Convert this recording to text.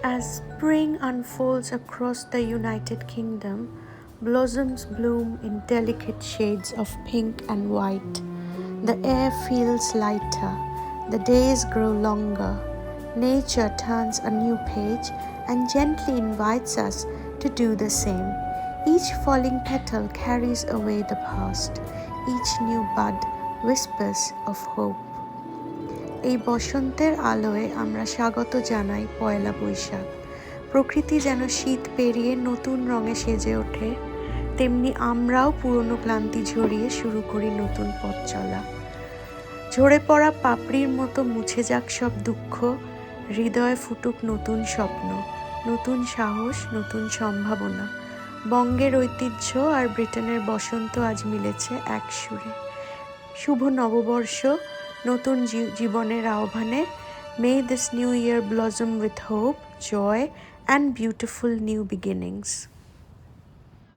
As spring unfolds across the United Kingdom, blossoms bloom in delicate shades of pink and white. The air feels lighter, the days grow longer. Nature turns a new page and gently invites us to do the same. Each falling petal carries away the past. Each new bud whispers of hope. এই বসন্তের আলোয় আমরা স্বাগত জানাই পয়লা বৈশাখ। প্রকৃতি যেন শীত পেরিয়ে নতুন রঙে সেজে ওঠে, তেমনি আমরাও পুরনো ক্লান্তি ঝরিয়ে শুরু করি নতুন পথ চলা। ঝরে পড়া পাপড়ির মতো মুছে যাক সব দুঃখ, হৃদয়ে ফুটুক নতুন স্বপ্ন, নতুন সাহস, নতুন সম্ভাবনা। বঙ্গের ঐতিহ্য আর ব্রিটেনের বসন্ত আজ মিলেছে এক সুরে। শুভ নববর্ষ, নতুন জীবনের আহ্বানে। May this new year blossom with hope, joy and beautiful new beginnings.